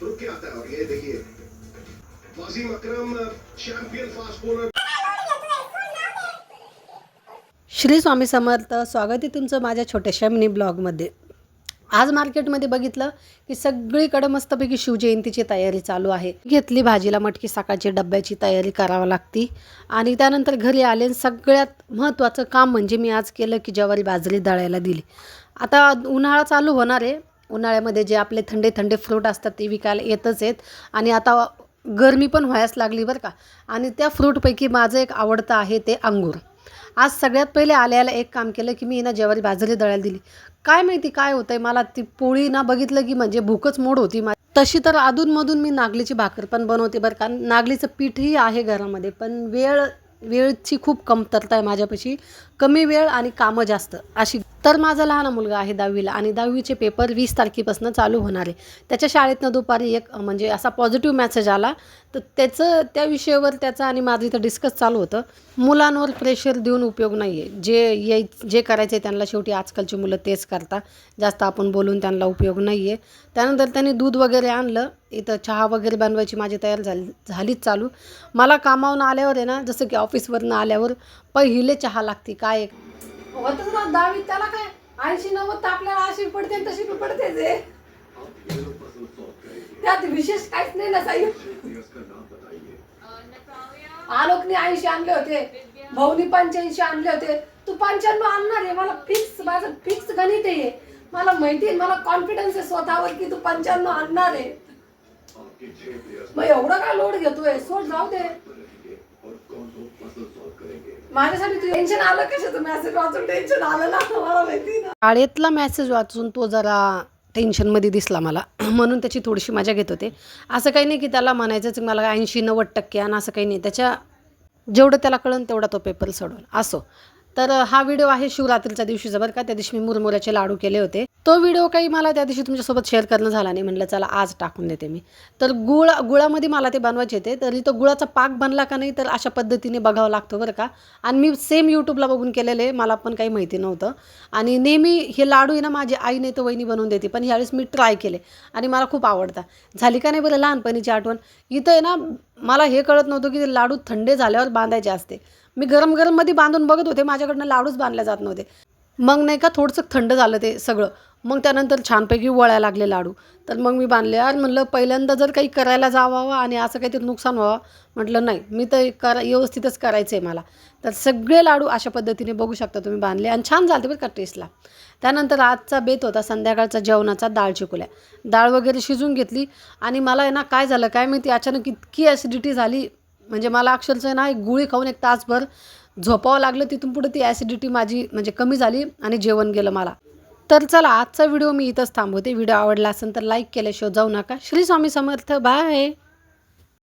रुक के आता है और ये देखिए वसीम अकरम champion fast bowler. Shri Swami Samarth, स्वागत आहे तुमचं माझ्या छोट्याशा मिनी ब्लॉगमध्ये। आज मार्केटमध्ये बघितलं की सगळीकडे मस्तपैकी शिवजयंतीची तयारी चालू आहे। घेतली भाजीला मटकी, सकाळची डब्याची तयारी करावी लागती आणि त्यानंतर घरी आले। सगळ्यात महत्त्वाचं काम म्हणजे मी आज केलं की ज्वारी बाजरी दळायला दिली। आता उन्हाळा चालू होणार आहे। उन्हाळ्यामध्ये जे आपले थंडे थंडे फ्रूट असतात ते विकायला येतच आहेत आणि आता गरमी पण व्हायला लागली बरं का। आणि त्या फ्रूटपैकी माझं एक आवडतं आहे ते अंगूर। आज सगळ्यात पहिले आल्याला एक काम केलं की मी ना ज्वारी बाजरी दळायला दिली। काय माहिती काय होतंय, मला ती पोळी ना बघितलं की म्हणजे भूकच मोड होती तशी तर अधूनमधून मी नागलीची भाकर पण बनवते बरं का। नागलीचं पीठही आहे घरामध्ये, पण वेळची खूप कमतरता आहे माझ्यापाशी। कमी वेळ आणि कामं जास्त अशी। तर माझा लहान मुलगा आहे 10वीला आणि 10वीचे पेपर 20 तारखेपासून चालू होणार आहे। त्याच्या शाळेतनं दुपारी एक म्हणजे असा पॉझिटिव्ह मेसेज आला, तर त्या विषयावर त्याचा आणि माझं इथं डिस्कस चालू होतं। मुलांवर प्रेशर देऊन उपयोग नाही आहे। जे करायचं आहे त्यांना, शेवटी आजकालची मुलं तेच करतात। जास्त आपण बोलून त्यांना उपयोग नाही आहे। त्यानंतर त्यांनी दूध वगैरे आणलं, इथं चहा वगैरे बनवायची माझी तयार झालीच चालू। मला कामावरून आल्यावर आहे ना, जसं की ऑफिसवरनं आल्यावर पहिले चहा लागते। काय होतच ना 10वीत, त्याला काय 80-90 आपल्याला अशी पडते तशी पडते जे त्यात विशेष काहीच नाही ना साई। आलोकने 80 आणले होते, भाऊनी 85 आणले होते, तू 95 आणणार आहे। मला माझं फिक्स गणित आहे। मला माहिती आहे, मला कॉन्फिडन्स आहे स्वतःवर की तू 95 आणणार आहे। मग एवढं काय लोड घेतोय, सोड जाऊ दे। माझ्यासाठी तू टेन्शन आलं कशाचं? मेसेज वाचून टेन्शन आलं ना, मला माहिती ना। शाळेतला मेसेज वाचून तो जरा टेन्शनमध्ये दिसला मला, म्हणून त्याची थोडीशी मजा घेत होते। असं काही नाही की त्याला म्हणायचंच मला 80-90% आणि असं काही नाही। त्याच्या जेवढं त्याला कळन तेवढा तो पेपर सोडवून असो। तर हा व्हिडिओ आहे शिवरात्रीच्या दिवशीचा बरं का। त्या दिवशी मी मुरमुऱ्याचे लाडू केले होते। तो व्हिडिओ काही मला त्या दिवशी तुमच्यासोबत शेअर करणं झाला नाही, म्हटलं चला आज टाकून देते मी। तर गुळामध्ये मला ते बनवायचे होते, तरी तो गुळाचा पाक बनला का नाही तर अशा पद्धतीने बघावं लागतं बरं का। आणि मी सेम यूट्यूबला बघून केलेले, मला पण काही माहिती नव्हतं। आणि नेहमी हे लाडू आहे ना माझी आई नाही तर वहिनी बनवून देते, पण यावेळेस मी ट्राय केले आणि मला खूप आवडतात। झाली का नाही बरं लहानपणीची आठवण। इथं आहे ना, मला हे कळत नव्हतं की ते लाडू थंड झाल्यावर बांधायचे असते। मी गरम मध्ये बांधून बघत होते, माझ्याकडनं लाडूच बांधले जात नव्हते। मग नाही का थोडंसं थंड झालं ते सगळं, मग त्यानंतर छानपैकी वळायला लागले लाडू। तर मग मी बांधले। यार म्हणलं पहिल्यांदा जर काही करायला जावावं आणि असं काहीतरी नुकसान व्हावं, म्हटलं नाही मी तर व्यवस्थितच करायचं आहे मला। तर सगळे लाडू अशा पद्धतीने बघू शकता तुम्ही बांधले आणि छान झाले बरं का टेस्टला। त्यानंतर आजचा बेत होता संध्याकाळचा जेवणाचा, डाळ चिकुल्या। डाळ वगैरे शिजून घेतली आणि मला आहे ना काय झालं काय माहिती, अचानक इतकी ॲसिडिटी झाली, म्हणजे मला अक्षरशः ना एक गोळी खाऊन एक तासभर झोपावं लागलं। तिथून पुढे ती ॲसिडिटी माझी म्हणजे कमी झाली आणि जेवण गेलं मला। तर चला आजचा व्हिडिओ मी इथंच थांबवते। व्हिडिओ आवडला असेल तर लाईक केल्याशिवाय जाऊ नका। श्री स्वामी समर्थ, बाय।